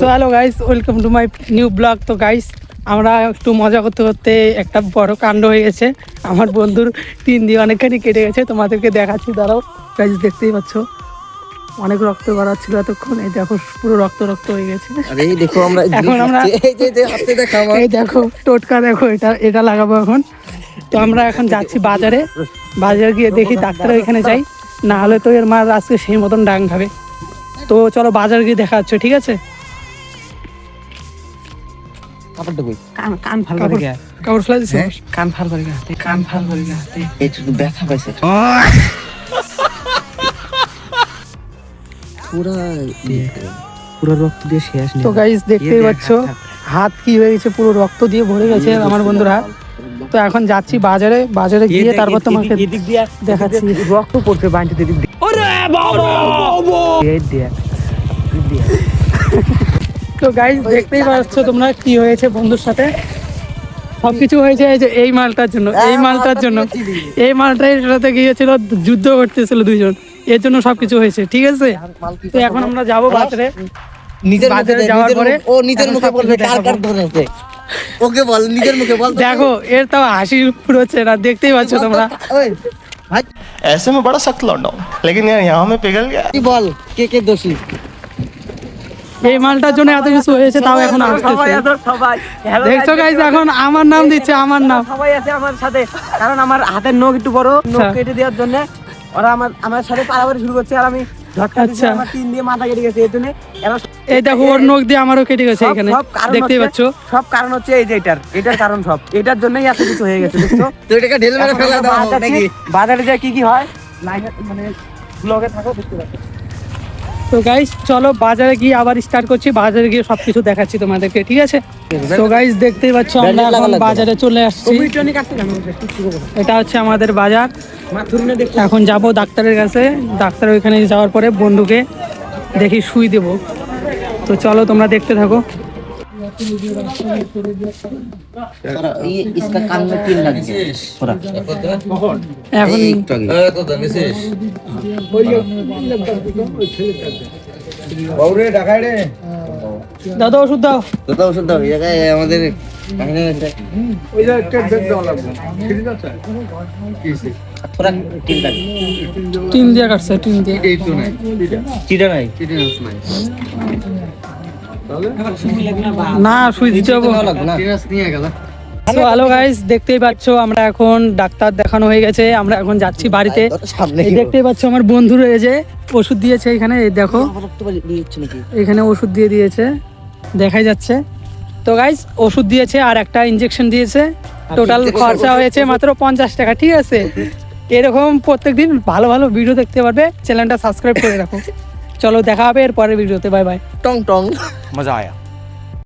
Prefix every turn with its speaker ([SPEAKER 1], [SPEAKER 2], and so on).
[SPEAKER 1] তো hello guys, welcome to my new blog. তো guys, আমরা একটু মজা করতে করতে একটা বড় কাণ্ড হয়ে গেছে। আমার বন্ধুর 3 দিয়ে অনেকখানি কেটে গেছে, তোমাদেরকে দেখাচ্ছি, দাঁড়াও। গাইস দেখতেই পাচ্ছ, অনেক রক্ত বেরাচ্ছিল এতক্ষণ। এই দেখো পুরো রক্ত রক্ত হয়ে গেছে।
[SPEAKER 2] আরে এই দেখো আমরা
[SPEAKER 1] এখন আমরা
[SPEAKER 2] হাতে দেখাও,
[SPEAKER 1] এই দেখো টোটকা, দেখো এটা লাগাবো এখন। তো আমরা এখন যাচ্ছি বাজারে গিয়ে দেখি ডাক্তার এখানে যাই, না হলে তো এর মার আজকে সেই মতন ডাং খাবে। তো চলো বাজার গিয়ে দেখা হচ্ছে, ঠিক আছে?
[SPEAKER 2] কাপড়টা কই?
[SPEAKER 3] কান ফাল করে গিয়া
[SPEAKER 1] কাপড় ফেলা দিছে,
[SPEAKER 3] কান ফাল করে গিয়া কান ফাল করে গিয়া
[SPEAKER 2] এই তো ব্যথা পাইছে
[SPEAKER 3] পুরো রক্ত দিয়ে শেষ।
[SPEAKER 1] তো গাইস দেখতেই পাচ্ছ, হাত কি হয়ে গেছে, পুরো রক্ত দিয়ে ভরে গেছে আমার বন্ধুর হাত। তো এখন যাচ্ছি বাজারে গিয়ে তারপর তোমাকে
[SPEAKER 3] এদিক দিয়া
[SPEAKER 1] দেখাচ্ছি।
[SPEAKER 3] রক্ত পড়ছে বাইন্ডতে দিক দিয়ে। ওরে বাবা এই দেখ
[SPEAKER 1] তো গাইস দেখতেই পাচ্ছ তোমরা কি হয়েছে বন্ধুর সাথে। সবকিছু হয়েছে এই মালটার জন্য, এই মালটার সাথে গিয়েছিল, যুদ্ধ করতেছিল দুইজন, এর জন্য সবকিছু হয়েছে, ঠিক আছে? তো এখন আমরা যাবো বাজারে।
[SPEAKER 2] নিজের মুখে
[SPEAKER 1] যাওয়ার পরে
[SPEAKER 2] ও নিজের মুখে বলবে কার কার ধরেছে। ওকে বল, নিজের মুখে বল।
[SPEAKER 1] দেখো এর তাও হাসি ফুরোচ্ছে না, দেখতেই পাচ্ছ তোমরা।
[SPEAKER 2] ওই ভাই
[SPEAKER 4] ऐसे में बड़ा सख्त लौंडा हूं, लेकिन यार यहाँ में पिघल गया।
[SPEAKER 2] কি বল, কে দোষী?
[SPEAKER 1] এই মালটার জন্য এত কিছু হয়েছে, তাও এখন আসতেছে। দেখছো গাইস, এখন আমার নাম দিচ্ছে, আমার নাম।
[SPEAKER 3] সবাই আছে আমার সাথে, কারণ আমার হাতের নখ একটু বড়, নখ কেটে দেওয়ার জন্য ওরা আমার সাথে পারাপারি শুরু করছে, আর আমি ঝটকা দিচ্ছি,
[SPEAKER 1] আচ্ছা।
[SPEAKER 3] আমার 3 দিয়ে মাথা কেটে গেছে। এর জন্য
[SPEAKER 1] এই দেখো ওর নখ দিয়ে আমারও কেটে গেছে এখানে, দেখতেই পাচ্ছ।
[SPEAKER 3] সব কারণ হচ্ছে এই যে এটার কারণ, সব এটার জন্যই এত কিছু হয়ে গেছে, বুঝছো?
[SPEAKER 2] তো এটাকে ঢেলে মেরে ফেলা দাও নাকি?
[SPEAKER 3] বাজারে যে কি হয় লাইনে, মানে ব্লগে থাকো, বুঝতে পারছো।
[SPEAKER 1] তো গাইস চলো বাজারে গিয়ে আবার স্টার্ট করছি, বাজারে গিয়ে সবকিছু দেখাচ্ছি তোমাদেরকে, ঠিক আছে? তো গাইস দেখতেই পাচ্ছ আমরা এখন বাজারে চলে আসছি। এটা হচ্ছে আমাদের বাজার। এখন যাব ডাক্তারের কাছে, ডাক্তার ওইখানে যাওয়ার পরে বন্ধুকে দেখি সুই দেব। তো চলো তোমরা দেখতে থাকো।
[SPEAKER 2] ये इसका कान में पिन लग गया थोड़ा।
[SPEAKER 1] এখন
[SPEAKER 2] একটু আগে
[SPEAKER 1] দাদা ওষুধ দাও।
[SPEAKER 2] দাদা ওষুধ দাও। এই জায়গায় আমাদের কাহিনী হচ্ছে थोड़ा টিন লাগে।
[SPEAKER 1] টিন দিয়ে কাটছে, টিন দিয়ে।
[SPEAKER 2] চিটা নাই।
[SPEAKER 1] না সুই দিতে হবে। তো হ্যালো গাইস, দেখতেই পাচ্ছ আমরা এখন ডাক্তার দেখানো হয়ে গেছে, আমরা এখন যাচ্ছি বাড়িতে। এই দেখতেই পাচ্ছ আমার বন্ধুর এই যে ওষুধ দিয়েছে এখানে, এই দেখো এখানে ওষুধ দিয়ে দিয়েছে, দেখাই যাচ্ছে। তো গাইস ওষুধ দিয়েছে আর একটা ইনজেকশন দিয়েছে, টোটাল খরচা হয়েছে মাত্র 50 টাকা, ঠিক আছে? এরকম প্রত্যেকদিন ভালো ভালো ভিডিও দেখতে পারবে, চ্যানেলটা সাবস্ক্রাইব করে রাখো। চলো দেখা হবে এর পরের ভিডিওতে, বাই বাই।
[SPEAKER 2] টং টং।
[SPEAKER 4] मजा आया।